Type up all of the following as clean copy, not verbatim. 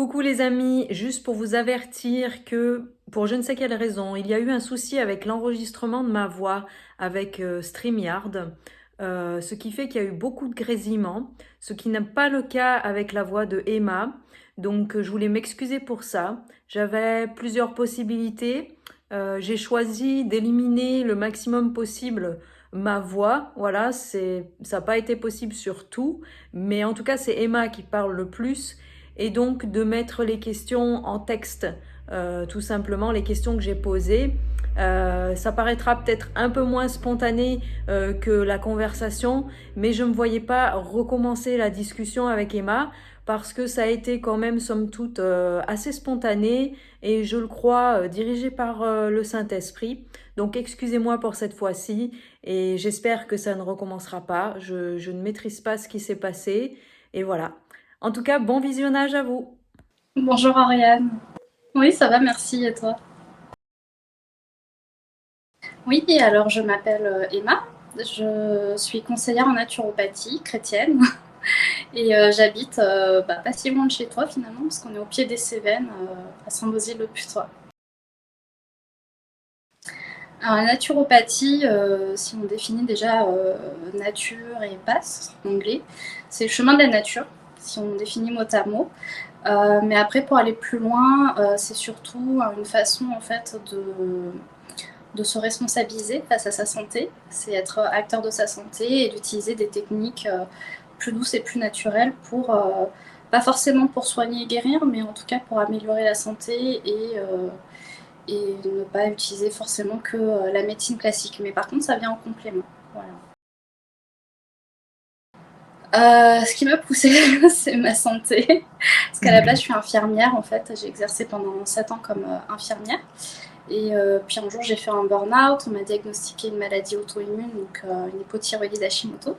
Coucou les amis, juste pour vous avertir que pour je ne sais quelle raison, il y a eu un souci avec l'enregistrement de ma voix avec StreamYard, ce qui fait qu'il y a eu beaucoup de grésillements, ce qui n'est pas le cas avec la voix de Emma. Donc je voulais m'excuser pour ça. J'avais plusieurs possibilités. J'ai choisi d'éliminer le maximum possible ma voix. Voilà, ça n'a pas été possible sur tout, mais en tout cas c'est Emma qui parle le plus et donc de mettre les questions en texte, tout simplement les questions que j'ai posées. Ça paraîtra peut-être un peu moins spontané que la conversation, mais je ne me voyais pas recommencer la discussion avec Emma parce que ça a été quand même somme toute assez spontané et je le crois dirigé par le Saint-Esprit. Donc excusez-moi pour cette fois-ci et j'espère que ça ne recommencera pas. Je ne maîtrise pas ce qui s'est passé et voilà. En tout cas, bon visionnage à vous. Bonjour Ariane. Oui, ça va, merci. Et toi? Oui, alors je m'appelle Emma. Je suis conseillère en naturopathie chrétienne et j'habite pas si loin de chez toi finalement, parce qu'on est au pied des Cévennes, à Saint-Bauzile-le-Putois. Alors la naturopathie, si on définit déjà nature et passe en anglais, c'est le chemin de la nature, si on définit mot à mot. Mais après, pour aller plus loin, c'est surtout une façon en fait de se responsabiliser face à sa santé, c'est être acteur de sa santé et d'utiliser des techniques plus douces et plus naturelles pour, pas forcément pour soigner et guérir, mais en tout cas pour améliorer la santé et ne pas utiliser forcément que la médecine classique. Mais par contre, ça vient en complément. Voilà. Ce qui m'a poussée, c'est ma santé. Parce qu'à la base, je suis infirmière en fait. J'ai exercé pendant 7 ans comme infirmière. Et puis un jour, j'ai fait un burn-out. On m'a diagnostiqué une maladie auto-immune, donc une hypothyroïdie d'Hashimoto.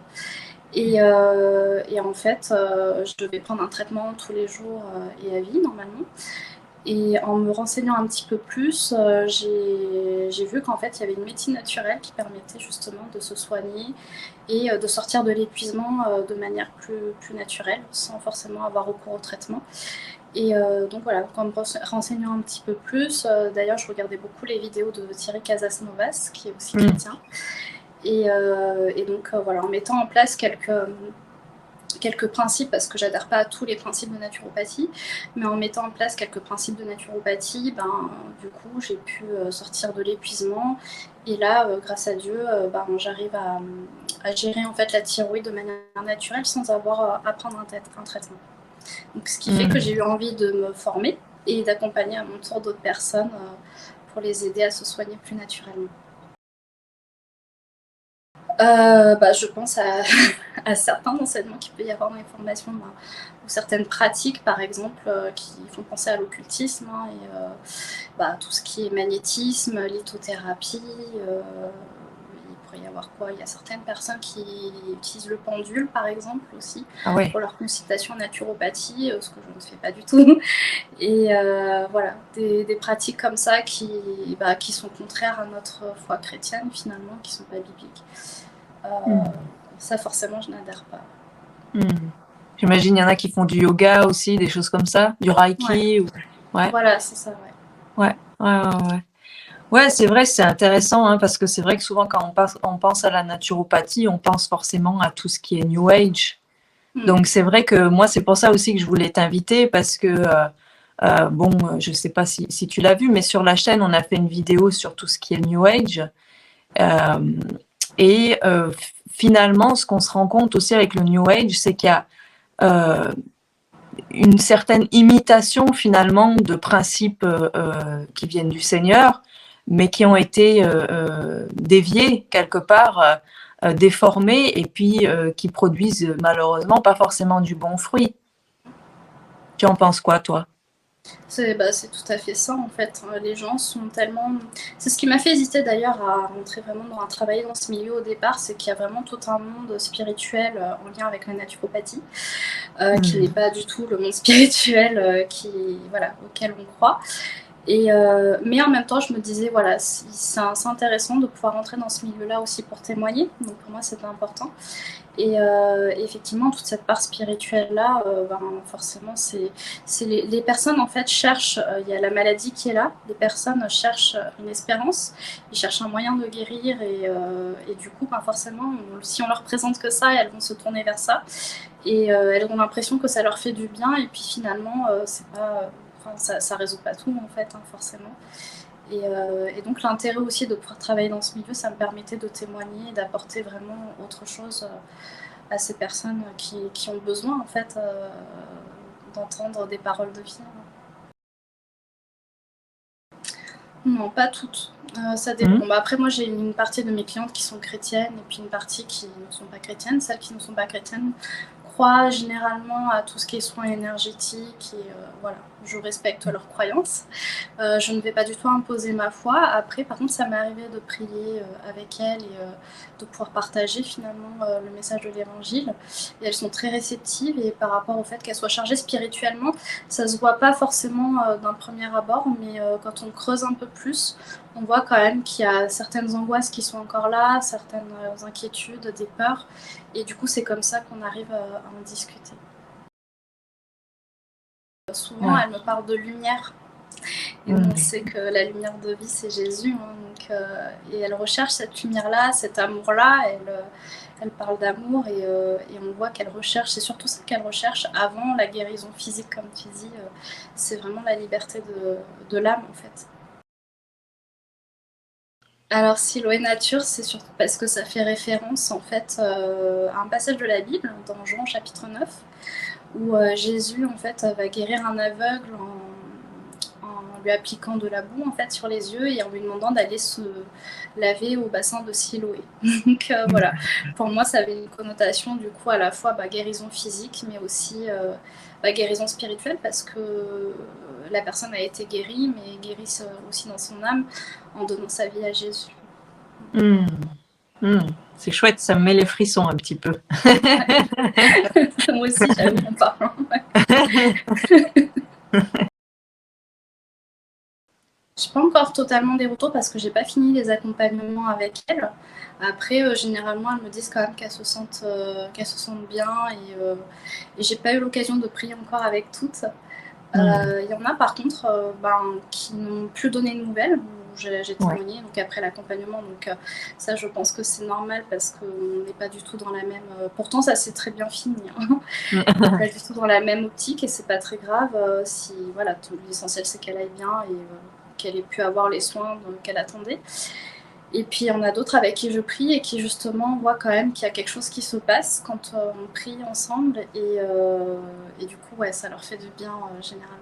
Et en fait, je devais prendre un traitement tous les jours et à vie, normalement. Et en me renseignant un petit peu plus, j'ai vu qu'en fait, il y avait une médecine naturelle qui permettait justement de se soigner et de sortir de l'épuisement de manière plus naturelle, sans forcément avoir recours au traitement. Et donc voilà, en me renseignant un petit peu plus, d'ailleurs je regardais beaucoup les vidéos de Thierry Casasnovas, qui est aussi chrétien. Et donc voilà, en mettant en place quelques principes, parce que j'adhère pas à tous les principes de naturopathie, mais en mettant en place quelques principes de naturopathie, du coup j'ai pu sortir de l'épuisement. Et là, grâce à Dieu, j'arrive à gérer en fait la thyroïde de manière naturelle sans avoir à prendre un traitement. Donc, ce qui fait que j'ai eu envie de me former et d'accompagner à mon tour d'autres personnes pour les aider à se soigner plus naturellement. Je pense à certains enseignements qu'il peut y avoir dans les formations, ou certaines pratiques, par exemple, qui font penser à l'occultisme, et tout ce qui est magnétisme, lithothérapie. Il pourrait y avoir quoi? Il y a certaines personnes qui utilisent le pendule, par exemple, aussi, Ah ouais. pour leur consultation en naturopathie, ce que je ne fais pas du tout. Et voilà, des pratiques comme ça qui sont contraires à notre foi chrétienne, finalement, qui ne sont pas bibliques. Ça, forcément, je n'adhère pas. J'imagine il y en a qui font du yoga aussi, des choses comme ça, du Ouais, reiki. Ouais, voilà, c'est ça, ouais. ouais, ouais. Ouais, c'est vrai, c'est intéressant hein, parce que c'est vrai que souvent quand on pense à la naturopathie, on pense forcément à tout ce qui est New Age. Mm. Donc c'est vrai que moi c'est pour ça aussi que je voulais t'inviter parce que je sais pas si tu l'as vu, mais sur la chaîne on a fait une vidéo sur tout ce qui est New Age. Euh, et finalement, ce qu'on se rend compte aussi avec le New Age, c'est qu'il y a une certaine imitation finalement de principes qui viennent du Seigneur, mais qui ont été déviés quelque part, déformés, et puis qui produisent malheureusement pas forcément du bon fruit. Tu en penses quoi, toi? C'est tout à fait ça, en fait. Les gens sont tellement... C'est ce qui m'a fait hésiter, d'ailleurs, à rentrer vraiment à travailler dans ce milieu au départ, c'est qu'il y a vraiment tout un monde spirituel en lien avec la naturopathie, qui n'est pas du tout le monde spirituel voilà, auquel on croit. Mais en même temps, je me disais, voilà, c'est intéressant de pouvoir rentrer dans ce milieu-là aussi pour témoigner. Donc pour moi, c'était important. Et effectivement, toute cette part spirituelle-là, ben, forcément, c'est les personnes, en fait, cherchent, il y a la maladie qui est là, les personnes cherchent une espérance, ils cherchent un moyen de guérir, et du coup, ben, forcément, si on leur présente que ça, elles vont se tourner vers ça, et elles ont l'impression que ça leur fait du bien, et puis finalement, c'est pas... Enfin, ça résout pas tout, en fait, hein, forcément. Et donc l'intérêt aussi de pouvoir travailler dans ce milieu, ça me permettait de témoigner et d'apporter vraiment autre chose à ces personnes qui ont besoin en fait d'entendre des paroles de vie. Non, pas toutes. Ça dépend. Bah, après, moi, j'ai une partie de mes clientes qui sont chrétiennes et puis une partie qui ne sont pas chrétiennes. Celles qui ne sont pas chrétiennes croient généralement à tout ce qui est soins énergétiques et voilà, je respecte leurs croyances. Je ne vais pas du tout imposer ma foi. Après, par contre, ça m'est arrivé de prier avec elles et de pouvoir partager finalement le message de l'évangile. Et elles sont très réceptives et par rapport au fait qu'elles soient chargées spirituellement, ça se voit pas forcément d'un premier abord, mais quand on creuse un peu plus, on voit quand même qu'il y a certaines angoisses qui sont encore là, certaines inquiétudes, des peurs. Et du coup, c'est comme ça qu'on arrive à en discuter. Souvent, elle me parle de lumière. Et on sait que la lumière de vie, c'est Jésus. Hein, donc, et elle recherche cette lumière-là, cet amour-là. Elle parle d'amour et on voit qu'elle recherche, c'est surtout ça qu'elle recherche avant la guérison physique, comme tu dis. C'est vraiment la liberté de l'âme, en fait. Alors, Siloé Nature, c'est surtout parce que ça fait référence, en fait, à un passage de la Bible, dans Jean chapitre 9, où Jésus, en fait, va guérir un aveugle en lui appliquant de la boue en fait sur les yeux et en lui demandant d'aller se laver au bassin de Siloé. Donc voilà, pour moi ça avait une connotation du coup à la fois guérison physique mais aussi guérison spirituelle parce que la personne a été guérie mais guérie aussi dans son âme en donnant sa vie à Jésus. C'est chouette, ça me met les frissons un petit peu. Moi aussi j'avoue en parlant. Je suis pas encore totalement des retours parce que j'ai pas fini les accompagnements avec elles. Après, généralement, elles me disent quand même qu'elles se sentent bien et j'ai pas eu l'occasion de prier encore avec toutes. Il y en a par contre qui n'ont plus donné de nouvelles, où j'ai témoigné donc après l'accompagnement. Donc ça, je pense que c'est normal parce qu'on n'est pas du tout dans la même... pourtant, ça s'est très bien fini. Hein. On n'est pas du tout dans la même optique et c'est pas très grave si voilà, l'essentiel c'est qu'elle aille bien et qu'elle ait pu avoir les soins qu'elle attendait. Et puis il y en a d'autres avec qui je prie et qui justement voient quand même qu'il y a quelque chose qui se passe quand on prie ensemble et du coup ouais, ça leur fait du bien généralement.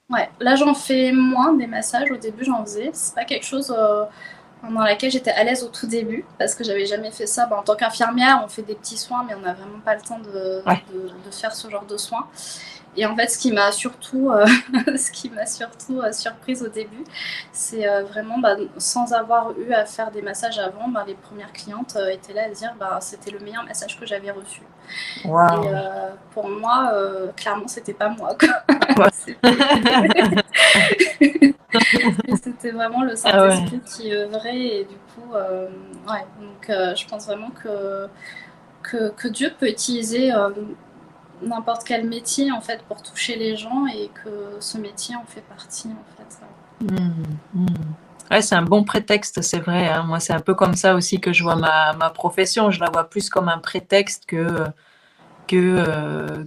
Ouais, là j'en fais moins des massages, au début j'en faisais, c'est pas quelque chose dans laquelle j'étais à l'aise au tout début parce que j'avais jamais fait ça. En tant qu'infirmière on fait des petits soins mais on n'a vraiment pas le temps de faire ce genre de soins. Et en fait, ce qui m'a surtout surprise au début, c'est vraiment, sans avoir eu à faire des massages avant, les premières clientes étaient là à dire c'était le meilleur massage que j'avais reçu. Wow. Et pour moi, clairement, c'était pas moi. C'était vraiment le Saint-Esprit qui œuvrait. Et du coup, donc je pense vraiment que Dieu peut utiliser n'importe quel métier en fait pour toucher les gens et que ce métier en fait partie en fait. Ouais, c'est un bon prétexte, c'est vrai. Hein. Moi, c'est un peu comme ça aussi que je vois ma profession. Je la vois plus comme un prétexte que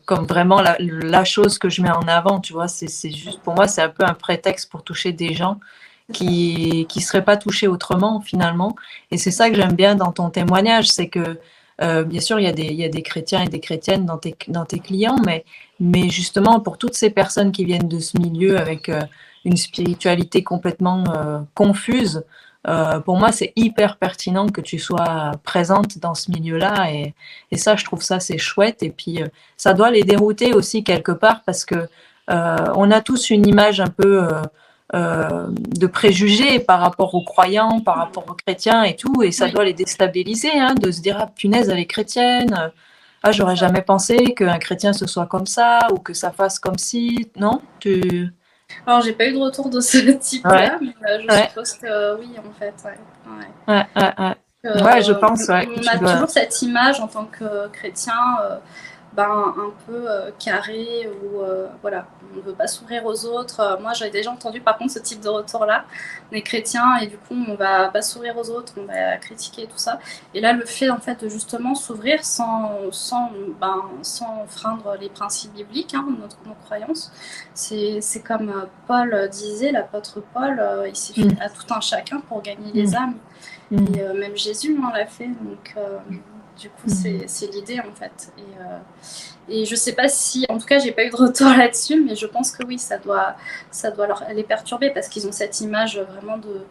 comme vraiment la chose que je mets en avant. Tu vois, c'est juste pour moi, c'est un peu un prétexte pour toucher des gens qui seraient pas touchés autrement finalement. Et c'est ça que j'aime bien dans ton témoignage, c'est que bien sûr, il y a des chrétiens et des chrétiennes dans tes clients, mais justement, pour toutes ces personnes qui viennent de ce milieu avec une spiritualité complètement confuse, pour moi, c'est hyper pertinent que tu sois présente dans ce milieu-là. Et ça, je trouve ça, c'est chouette. Et puis, ça doit les dérouter aussi quelque part parce que on a tous une image un peu... de préjugés par rapport aux croyants, par rapport aux chrétiens et tout, et ça doit les déstabiliser, hein, de se dire ah punaise elle est chrétienne, ah, j'aurais jamais pensé qu'un chrétien ce soit comme ça ou que ça fasse comme si, non? Alors, j'ai pas eu de retour de ce Ouais, type-là, mais je ouais, suppose que oui, en fait, ouais. Ouais. ouais, ouais, ouais. Ouais, je pense, ouais, que On tu a dois. toujours cette image en tant que chrétien, un peu carré, où voilà, on ne veut pas s'ouvrir aux autres. Moi, j'avais déjà entendu par contre ce type de retour-là. On est chrétien et du coup, on va pas s'ouvrir aux autres, on va critiquer tout ça. Et là, le fait en fait de justement s'ouvrir sans freindre les principes bibliques, hein, nos croyances, c'est comme Paul disait, l'apôtre Paul, il s'est fait à tout un chacun pour gagner les âmes. Et même Jésus l'a fait, donc du coup c'est l'idée en fait. Et je sais pas si, en tout cas j'ai pas eu de retour là-dessus, mais je pense que oui, ça doit les perturber parce qu'ils ont cette image vraiment de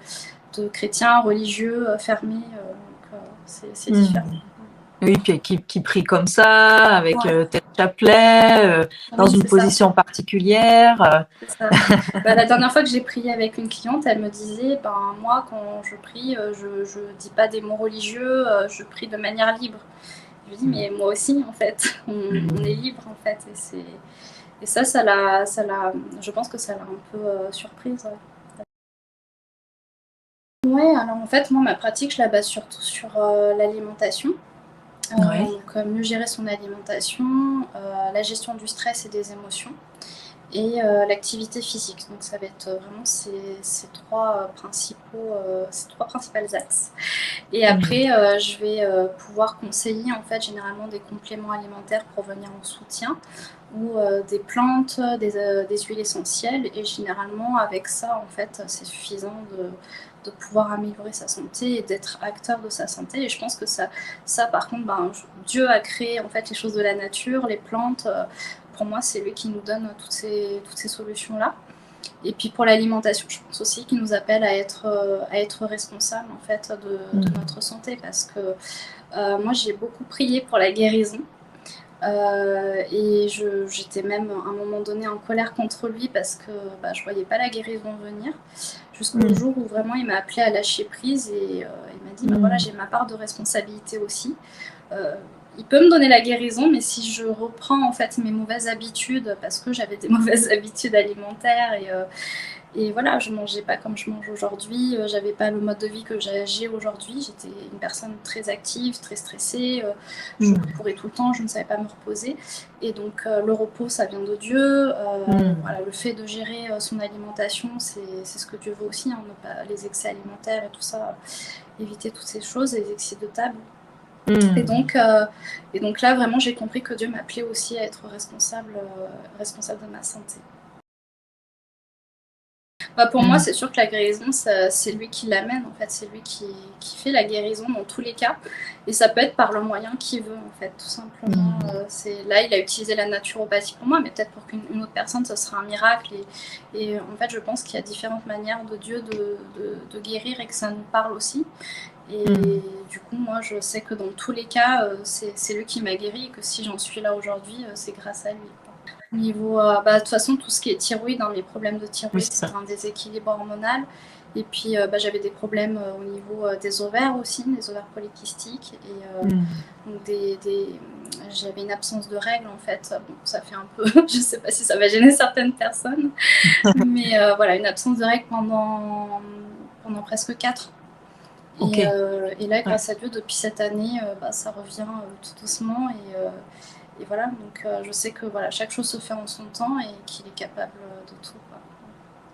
chrétiens religieux fermés, donc c'est différent. Oui, puis qui prie comme ça, avec Ouais. tel chapelet, dans Oui, une c'est ça. position particulière. C'est ça. La dernière fois que j'ai prié avec une cliente, elle me disait, moi quand je prie, je dis pas des mots religieux, je prie de manière libre. Je lui dis, mais moi aussi, en fait, on est libre, en fait. Et ça, je pense que ça l'a un peu surprise. Ouais, alors en fait, moi, ma pratique, je la base surtout sur l'alimentation. Ouais. Donc, mieux gérer son alimentation, la gestion du stress et des émotions, et l'activité physique. Donc, ça va être vraiment ces trois principales axes. Et après, je vais pouvoir conseiller en fait généralement des compléments alimentaires pour venir en soutien, ou des plantes, des huiles essentielles. Et généralement, avec ça, en fait, c'est suffisant de pouvoir améliorer sa santé et d'être acteur de sa santé. Et je pense que ça par contre, Dieu a créé en fait les choses de la nature, les plantes. Pour moi, c'est lui qui nous donne toutes ces solutions-là. Et puis pour l'alimentation, je pense aussi qu'il nous appelle à être responsable en fait de notre santé, parce que moi j'ai beaucoup prié pour la guérison. Et j'étais même à un moment donné en colère contre lui parce que je voyais pas la guérison venir, jusqu'au jour où vraiment il m'a appelé à lâcher prise, et il m'a dit voilà, j'ai ma part de responsabilité aussi. Il peut me donner la guérison, mais si je reprends en fait mes mauvaises habitudes, parce que j'avais des mauvaises habitudes alimentaires, et voilà, je mangeais pas comme je mange aujourd'hui, j'avais pas le mode de vie que j'ai aujourd'hui. J'étais une personne très active, très stressée, je courais tout le temps, je ne savais pas me reposer. Et donc le repos, ça vient de Dieu. Voilà, le fait de gérer son alimentation, c'est ce que Dieu veut aussi, hein, ne pas les excès alimentaires et tout ça, éviter toutes ces choses, les excès de table. Et donc là, vraiment, j'ai compris que Dieu m'appelait aussi à être responsable de ma santé. Pour moi, c'est sûr que la guérison, c'est lui qui l'amène, en fait. C'est lui qui fait la guérison dans tous les cas. Et ça peut être par le moyen qu'il veut, en fait, tout simplement. Là, il a utilisé la naturopathie pour moi, mais peut-être pour qu'une autre personne, ce sera un miracle. Et en fait, je pense qu'il y a différentes manières de Dieu de guérir, et que ça nous parle aussi. Et du coup, moi, je sais que dans tous les cas, c'est lui qui m'a guéri, et que si j'en suis là aujourd'hui, c'est grâce à lui. Au niveau, de toute façon, tout ce qui est thyroïde, hein, mes problèmes de thyroïde, c'est un déséquilibre hormonal. Et puis, j'avais des problèmes au niveau des ovaires aussi, des ovaires polykystiques. Et donc j'avais une absence de règles, en fait. Bon, ça fait un peu, je sais pas si ça va gêner certaines personnes, mais voilà, une absence de règles pendant presque 4. Okay. Et là, grâce à Dieu, depuis cette année, ça revient tout doucement. Et voilà, donc je sais que voilà, chaque chose se fait en son temps et qu'il est capable de tout, quoi.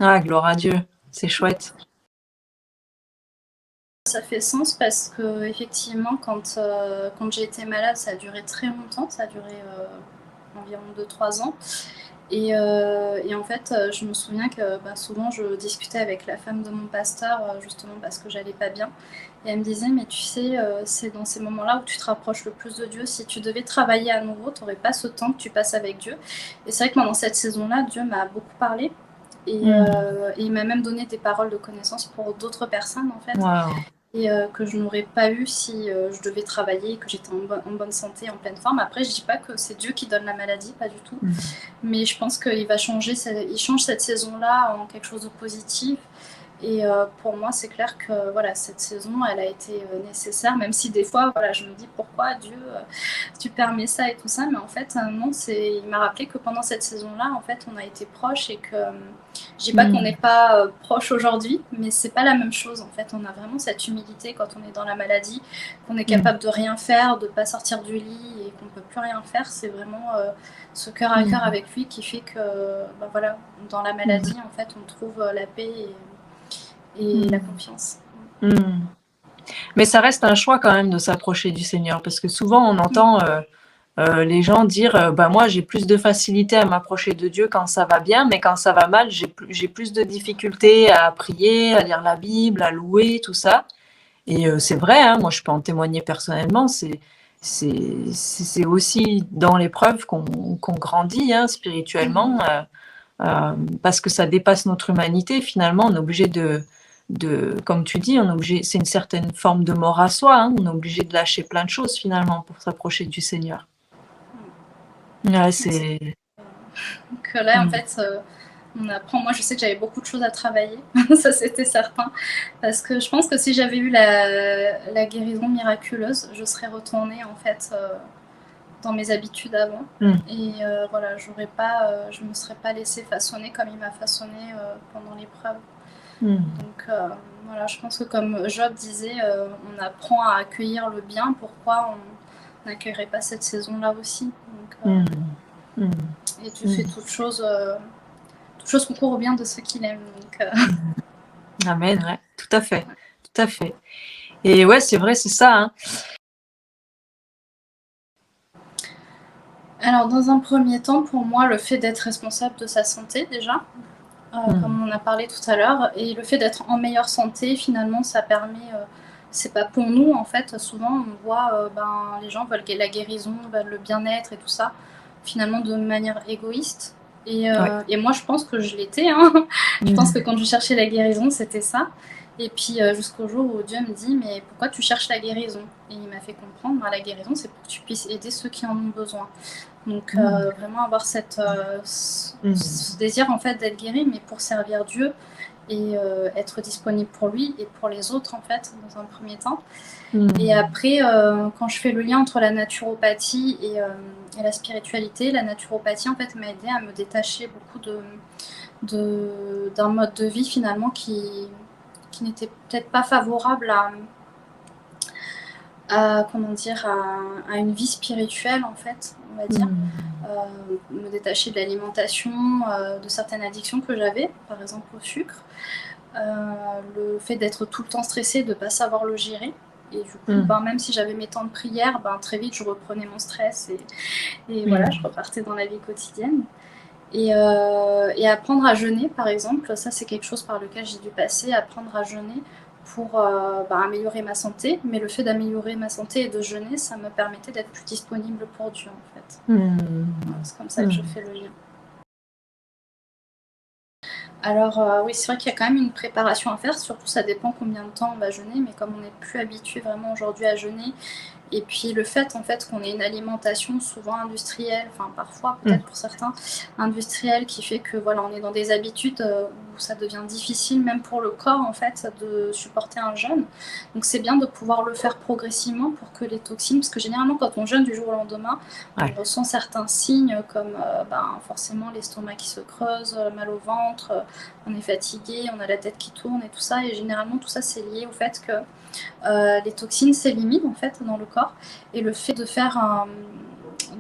Ah, gloire à Dieu, c'est chouette. Ça fait sens parce que effectivement, quand j'ai été malade, ça a duré très longtemps, ça a duré environ 2-3 ans. Et en fait, je me souviens que souvent je discutais avec la femme de mon pasteur, justement parce que j'allais pas bien. Et elle me disait, mais tu sais, c'est dans ces moments-là où tu te rapproches le plus de Dieu. Si tu devais travailler à nouveau, tu n'aurais pas ce temps que tu passes avec Dieu. Et c'est vrai que pendant cette saison-là, Dieu m'a beaucoup parlé. Et il m'a même donné des paroles de connaissance pour d'autres personnes, en fait. Wow. Et que je n'aurais pas eu si je devais travailler, que j'étais en bonne santé, en pleine forme. Après, je dis pas que c'est Dieu qui donne la maladie, pas du tout. Mais je pense qu'il va il change cette saison-là en quelque chose de positif. Et pour moi, c'est clair que voilà, cette saison, elle a été nécessaire, même si des fois, voilà, je me dis pourquoi Dieu, tu permets ça et tout ça, mais en fait, non, il m'a rappelé que pendant cette saison-là, en fait, on a été proches et que je dis pas qu'on n'est pas proches aujourd'hui, mais c'est pas la même chose. En fait, on a vraiment cette humilité quand on est dans la maladie, qu'on est capable de rien faire, de pas sortir du lit et qu'on peut plus rien faire. C'est vraiment ce cœur à cœur avec lui qui fait que, bah, voilà, dans la maladie, en fait, on trouve la paix et la confiance. Mais ça reste un choix quand même de s'approcher du Seigneur, parce que souvent on entend les gens dire bah moi j'ai plus de facilité à m'approcher de Dieu quand ça va bien, mais quand ça va mal, j'ai plus de difficultés à prier, à lire la Bible, à louer, tout ça. Et c'est vrai, hein, moi je peux en témoigner personnellement, c'est aussi dans l'épreuve qu'on grandit hein, spirituellement, parce que ça dépasse notre humanité. Finalement, on est obligé comme tu dis, on est obligé, c'est une certaine forme de mort à soi. Hein, on est obligé de lâcher plein de choses finalement pour s'approcher du Seigneur. Ouais, c'est. Donc là, en fait, on apprend. Moi, je sais que j'avais beaucoup de choses à travailler, ça c'était certain, parce que je pense que si j'avais eu la guérison miraculeuse, je serais retournée en fait dans mes habitudes avant. Et voilà, je me serais pas laissée façonner comme il m'a façonné pendant l'épreuve. Donc voilà, je pense que comme Job disait, on apprend à accueillir le bien. Pourquoi on n'accueillerait pas cette saison-là aussi? Donc, et Dieu fait toute chose concourt au bien de ceux qu'il aime. Donc, Amen, ouais, tout à fait, tout à fait. Et ouais, c'est vrai, c'est ça. Hein. Alors, dans un premier temps, pour moi, le fait d'être responsable de sa santé, déjà, comme on en a parlé tout à l'heure, et le fait d'être en meilleure santé, finalement, ça permet, c'est pas pour nous, en fait, souvent, on voit, les gens veulent la guérison, veulent le bien-être et tout ça, finalement, de manière égoïste. Et moi, je pense que je l'étais. Hein. Je pense que quand je cherchais la guérison, c'était ça. Et puis jusqu'au jour où Dieu me dit, mais pourquoi tu cherches la guérison? Et il m'a fait comprendre, la guérison, c'est pour que tu puisses aider ceux qui en ont besoin. Donc vraiment avoir ce désir en fait d'être guéri, mais pour servir Dieu et être disponible pour lui et pour les autres en fait, dans un premier temps. Et après, quand je fais le lien entre la naturopathie et la spiritualité, la naturopathie en fait m'a aidé à me détacher beaucoup d'un mode de vie finalement qui n'était peut-être pas favorable à une vie spirituelle en fait, on va dire. Me détacher de l'alimentation, de certaines addictions que j'avais, par exemple au sucre. Le fait d'être tout le temps stressée, de ne pas savoir le gérer. Et du coup, même si j'avais mes temps de prière, très vite je reprenais mon stress et voilà, je repartais dans la vie quotidienne. Et apprendre à jeûner, par exemple, ça c'est quelque chose par lequel j'ai dû passer, apprendre à jeûner pour améliorer ma santé. Mais le fait d'améliorer ma santé et de jeûner, ça me permettait d'être plus disponible pour Dieu, en fait. C'est comme ça que je fais le lien. Alors oui, c'est vrai qu'il y a quand même une préparation à faire, surtout ça dépend combien de temps on va jeûner, mais comme on n'est plus habitué vraiment aujourd'hui à jeûner, et puis le fait en fait qu'on ait une alimentation souvent industrielle, enfin parfois peut-être pour certains industrielle, qui fait que voilà, on est dans des habitudes où ça devient difficile même pour le corps en fait de supporter un jeûne. Donc c'est bien de pouvoir le faire progressivement pour que les toxines, parce que généralement quand on jeûne du jour au lendemain, on ressent certains signes comme forcément l'estomac qui se creuse, mal au ventre, on est fatigué, on a la tête qui tourne et tout ça, et généralement tout ça c'est lié au fait que les toxines s'éliminent en fait dans le corps, et le fait de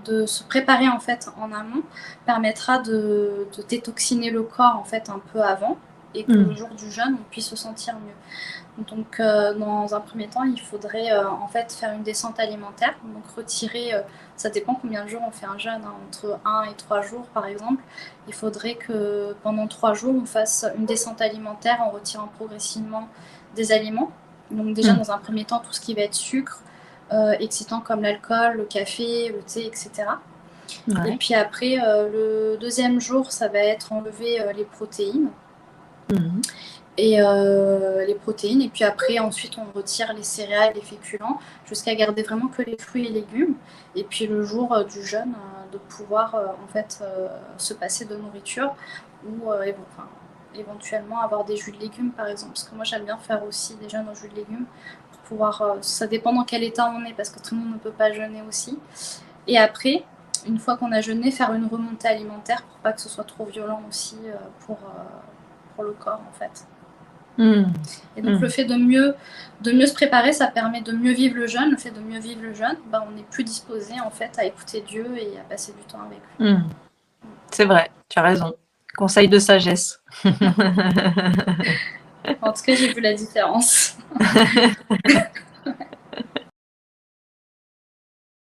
de se préparer en fait en amont permettra de détoxiner le corps en fait un peu avant, et que le jour du jeûne on puisse se sentir mieux. Donc dans un premier temps il faudrait en fait faire une descente alimentaire, donc retirer, ça dépend combien de jours on fait un jeûne, hein, entre 1 et 3 jours par exemple. Il faudrait que pendant 3 jours on fasse une descente alimentaire en retirant progressivement des aliments. Donc déjà dans un premier temps tout ce qui va être sucre, excitant comme l'alcool, le café, le thé, etc. Et puis après le deuxième jour ça va être enlever les protéines. Et les protéines, et puis après ensuite on retire les céréales, les féculents, jusqu'à garder vraiment que les fruits et légumes, et puis le jour du jeûne de pouvoir en fait se passer de nourriture, ou éventuellement avoir des jus de légumes par exemple, parce que moi j'aime bien faire aussi des jeûnes au jus de légumes pour pouvoir, ça dépend dans quel état on est parce que tout le monde ne peut pas jeûner aussi. Et après, une fois qu'on a jeûné, faire une remontée alimentaire pour pas que ce soit trop violent aussi pour le corps en fait. Et donc le fait de mieux se préparer, ça permet de mieux vivre le jeûne. Le fait de mieux vivre le jeûne, on est plus disposé en fait à écouter Dieu et à passer du temps avec lui. C'est vrai, tu as raison. Conseil de sagesse. En tout cas, j'ai vu la différence.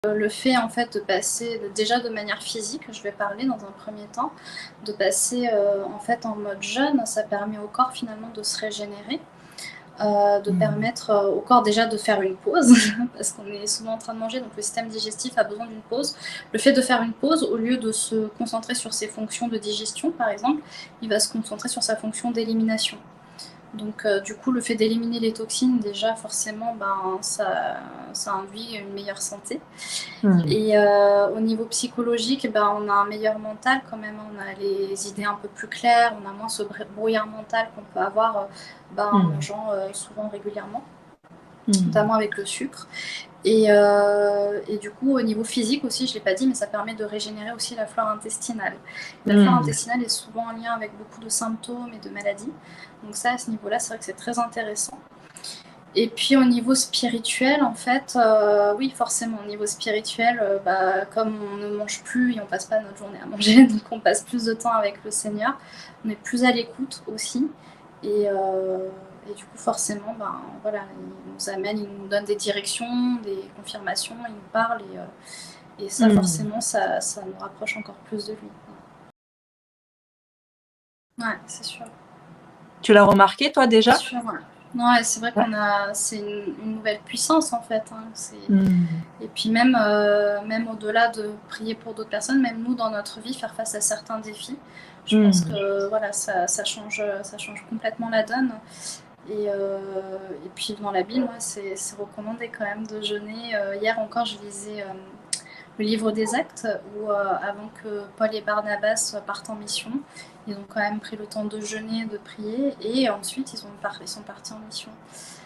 Le fait en fait de passer déjà de manière physique, je vais parler dans un premier temps, de passer en fait en mode jeûne, ça permet au corps finalement de se régénérer. De permettre au corps déjà de faire une pause, parce qu'on est souvent en train de manger, donc le système digestif a besoin d'une pause. Le fait de faire une pause, au lieu de se concentrer sur ses fonctions de digestion, par exemple, il va se concentrer sur sa fonction d'élimination. Donc du coup, le fait d'éliminer les toxines, déjà, forcément, ça induit une meilleure santé. Et au niveau psychologique, on a un meilleur mental quand même, on a les idées un peu plus claires, on a moins ce brouillard mental qu'on peut avoir en mangeant souvent régulièrement, notamment avec le sucre. Et du coup, au niveau physique aussi, je ne l'ai pas dit, mais ça permet de régénérer aussi la flore intestinale. La flore intestinale est souvent en lien avec beaucoup de symptômes et de maladies. Donc ça, à ce niveau-là, c'est vrai que c'est très intéressant. Et puis au niveau spirituel, en fait, oui, forcément, au niveau spirituel, comme on ne mange plus et on passe pas notre journée à manger, donc on passe plus de temps avec le Seigneur, on est plus à l'écoute aussi. Et du coup, forcément, voilà, il nous amène, il nous donne des directions, des confirmations, il nous parle, et ça, forcément, ça nous rapproche encore plus de lui. Ouais, c'est sûr. Tu l'as remarqué, toi, déjà? C'est sûr, ouais. Non, c'est vrai c'est une nouvelle puissance en fait. Et puis même au-delà de prier pour d'autres personnes, même nous dans notre vie, faire face à certains défis, je pense que voilà, ça change complètement la donne. Et puis dans la Bible, c'est recommandé quand même de jeûner. Hier encore, je lisais le livre des Actes, où avant que Paul et Barnabas partent en mission, ils ont quand même pris le temps de jeûner, de prier, et ensuite ils sont partis en mission.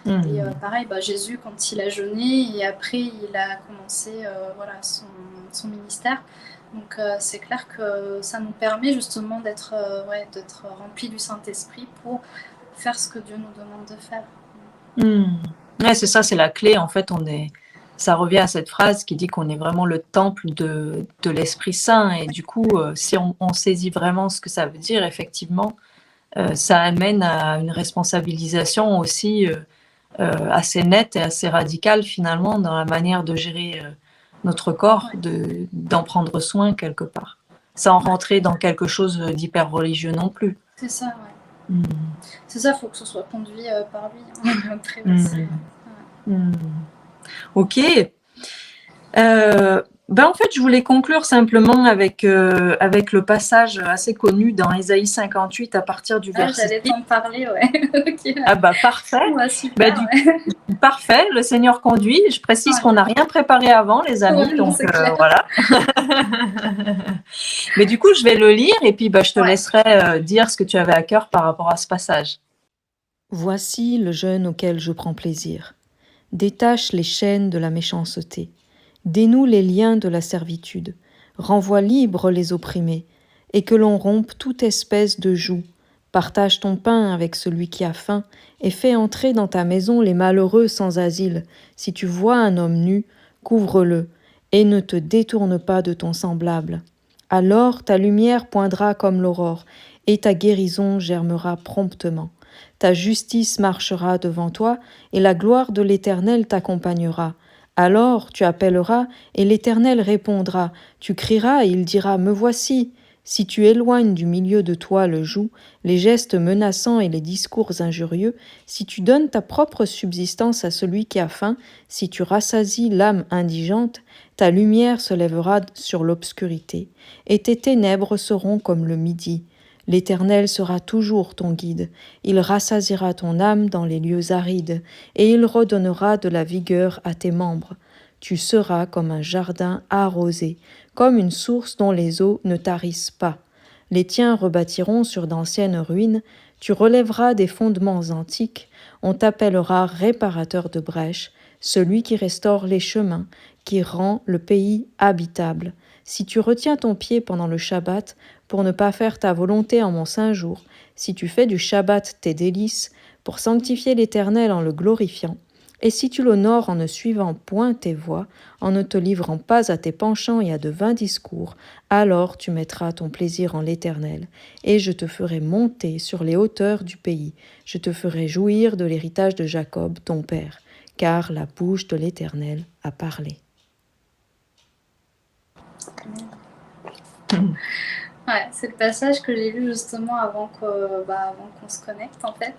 Et pareil, Jésus, quand il a jeûné, et après il a commencé son ministère. Donc c'est clair que ça nous permet justement d'être remplis du Saint-Esprit pour faire ce que Dieu nous demande de faire. Ouais, c'est ça, c'est la clé. En fait, ça revient à cette phrase qui dit qu'on est vraiment le temple de l'Esprit Saint. Et du coup, si on saisit vraiment ce que ça veut dire, effectivement, ça amène à une responsabilisation aussi assez nette et assez radicale, finalement, dans la manière de gérer notre corps, d'en prendre soin quelque part, sans rentrer dans quelque chose d'hyper religieux non plus. C'est ça, ouais. C'est ça, il faut que ce soit conduit par lui. Après, Ok. En fait, je voulais conclure simplement avec le passage assez connu dans Ésaïe 58 à partir du verset 6. J'allais t'en parler, ouais. Okay. Ah parfait. Ouais, super, parfait, le Seigneur conduit. Je précise qu'on n'a rien préparé avant, les amis, donc voilà. Mais du coup, je vais le lire et puis je te laisserai dire ce que tu avais à cœur par rapport à ce passage. Voici le jeûne auquel je prends plaisir. Détache les chaînes de la méchanceté. Dénoue les liens de la servitude, renvoie libres les opprimés, et que l'on rompe toute espèce de joug. Partage ton pain avec celui qui a faim, et fais entrer dans ta maison les malheureux sans asile. Si tu vois un homme nu, couvre-le, et ne te détourne pas de ton semblable. Alors ta lumière poindra comme l'aurore, et ta guérison germera promptement. Ta justice marchera devant toi, et la gloire de l'Éternel t'accompagnera. Alors tu appelleras, et l'Éternel répondra. Tu crieras, et il dira, me voici. Si tu éloignes du milieu de toi le joug, les gestes menaçants et les discours injurieux, si tu donnes ta propre subsistance à celui qui a faim, si tu rassasies l'âme indigente, ta lumière se lèvera sur l'obscurité, et tes ténèbres seront comme le midi. L'Éternel sera toujours ton guide, il rassasiera ton âme dans les lieux arides, et il redonnera de la vigueur à tes membres. Tu seras comme un jardin arrosé, comme une source dont les eaux ne tarissent pas. Les tiens rebâtiront sur d'anciennes ruines, tu relèveras des fondements antiques, on t'appellera réparateur de brèches, celui qui restaure les chemins, qui rend le pays habitable. Si tu retiens ton pied pendant le Shabbat pour ne pas faire ta volonté en mon saint jour, si tu fais du Shabbat tes délices pour sanctifier l'Éternel en le glorifiant, et si tu l'honores en ne suivant point tes voies, en ne te livrant pas à tes penchants et à de vains discours, alors tu mettras ton plaisir en l'Éternel, et je te ferai monter sur les hauteurs du pays, je te ferai jouir de l'héritage de Jacob, ton père, car la bouche de l'Éternel a parlé. Ouais, c'est le passage que j'ai lu justement avant qu'on se connecte en fait.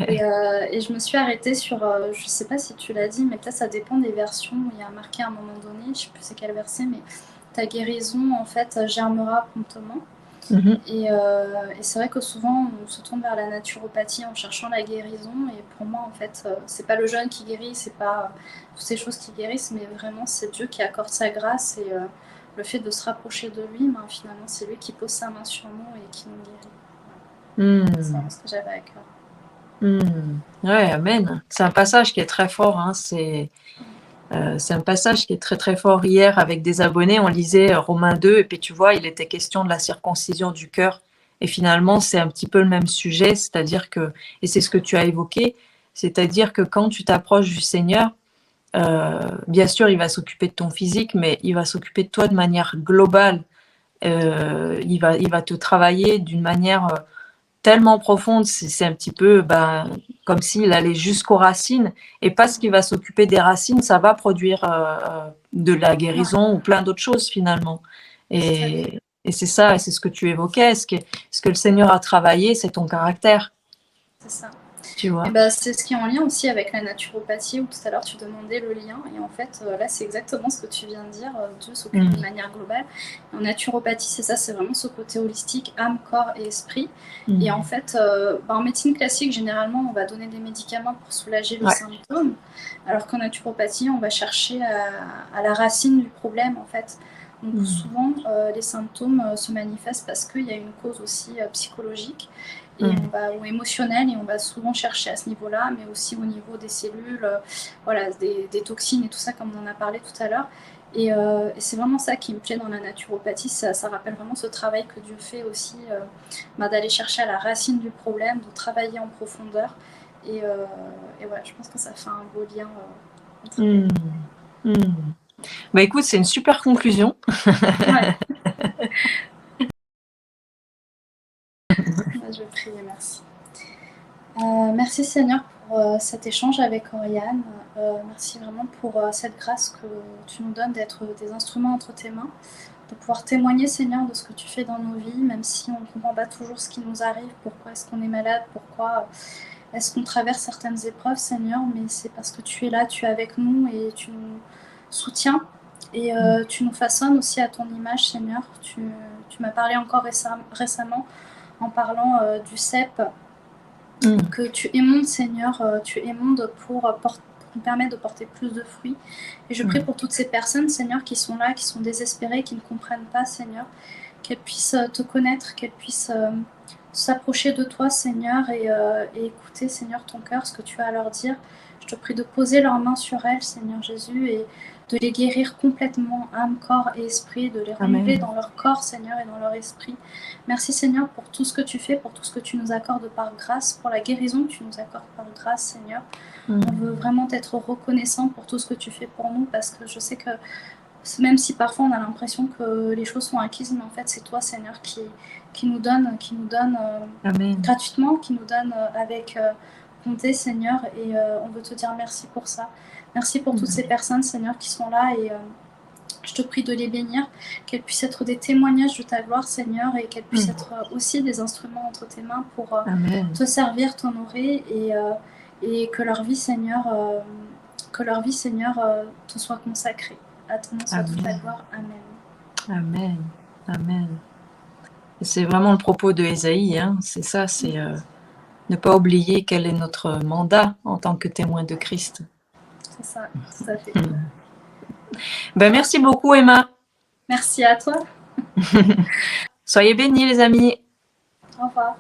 Et je me suis arrêtée sur, je sais pas si tu l'as dit, mais peut-être ça dépend des versions. Il y a marqué à un moment donné, je sais plus c'est quel verset, mais ta guérison en fait germera promptement. Et c'est vrai que souvent on se tourne vers la naturopathie en cherchant la guérison. Et pour moi en fait, c'est pas le jeûne qui guérit, c'est pas toutes ces choses qui guérissent, mais vraiment c'est Dieu qui accorde sa grâce et le fait de se rapprocher de lui, ben, finalement c'est lui qui pose sa main sur nous et qui nous guérit. Voilà. C'est vraiment ce que j'avais à cœur. Ouais, amen. C'est un passage qui est très fort. Hein. C'est un passage qui est très très fort. Hier, avec des abonnés, on lisait Romains 2, et puis tu vois, il était question de la circoncision du cœur. Et finalement, c'est un petit peu le même sujet, c'est-à-dire que, et c'est ce que tu as évoqué, c'est-à-dire que quand tu t'approches du Seigneur, bien sûr, il va s'occuper de ton physique, mais il va s'occuper de toi de manière globale. Il va te travailler d'une manière tellement profonde, c'est un petit peu comme s'il allait jusqu'aux racines, et parce qu'il va s'occuper des racines, ça va produire de la guérison ou plein d'autres choses finalement. Et c'est ça, et c'est ce que tu évoquais, ce que le Seigneur a travaillé, c'est ton caractère. C'est ça. Tu vois. Et ben, c'est ce qui est en lien aussi avec la naturopathie, où tout à l'heure tu demandais le lien, et en fait là c'est exactement ce que tu viens de dire, Dieu s'occupe de manière globale. En naturopathie c'est ça, c'est vraiment ce côté holistique, âme, corps et esprit. Et en fait en médecine classique généralement on va donner des médicaments pour soulager le symptôme, alors qu'en naturopathie on va chercher à la racine du problème en fait. Donc souvent les symptômes se manifestent parce qu'il y a une cause aussi psychologique ou émotionnelle, et on va souvent chercher à ce niveau-là, mais aussi au niveau des cellules, voilà, des toxines et tout ça, comme on en a parlé tout à l'heure. Et c'est vraiment ça qui me plaît dans la naturopathie, ça rappelle vraiment ce travail que Dieu fait aussi, d'aller chercher à la racine du problème, de travailler en profondeur. Et voilà, je pense que ça fait un beau lien entre Bah écoute, c'est une super conclusion. Ouais. Je vais prier, merci. Merci Seigneur pour cet échange avec Oriane. Merci vraiment pour cette grâce que tu nous donnes d'être des instruments entre tes mains, de pouvoir témoigner Seigneur de ce que tu fais dans nos vies, même si on ne comprend pas toujours ce qui nous arrive, pourquoi est-ce qu'on est malade, pourquoi est-ce qu'on traverse certaines épreuves Seigneur, mais c'est parce que tu es là, tu es avec nous et tu nous soutiens. Et tu nous façonnes aussi à ton image Seigneur. Tu m'as parlé encore récemment en parlant du cep, que tu émondes Seigneur, tu émondes pour nous permettre de porter plus de fruits. Et je prie pour toutes ces personnes Seigneur qui sont là, qui sont désespérées, qui ne comprennent pas Seigneur, qu'elles puissent te connaître, qu'elles puissent s'approcher de toi Seigneur et écouter Seigneur ton cœur, ce que tu as à leur dire. Je te prie de poser leurs mains sur elles Seigneur Jésus, et de les guérir complètement, âme, corps et esprit, de les renouveler dans leur corps, Seigneur, et dans leur esprit. Merci, Seigneur, pour tout ce que tu fais, pour tout ce que tu nous accordes par grâce, pour la guérison que tu nous accordes par grâce, Seigneur. On veut vraiment être reconnaissant pour tout ce que tu fais pour nous, parce que je sais que même si parfois on a l'impression que les choses sont acquises, mais en fait, c'est toi, Seigneur, qui nous donne gratuitement, qui nous donne avec bonté, Seigneur, et on veut te dire merci pour ça. Merci pour toutes ces personnes, Seigneur, qui sont là, et je te prie de les bénir, qu'elles puissent être des témoignages de ta gloire, Seigneur, et qu'elles puissent être aussi des instruments entre tes mains pour te servir, t'honorer, et que leur vie, Seigneur, te soit consacrée. À ton nom soit toute la gloire. Amen. Amen. Amen. C'est vraiment le propos de Ésaïe, hein. C'est ça, c'est ne pas oublier quel est notre mandat en tant que témoin de Christ. C'est ça, tout à fait. Ben, merci beaucoup, Emma. Merci à toi. Soyez bénis, les amis. Au revoir.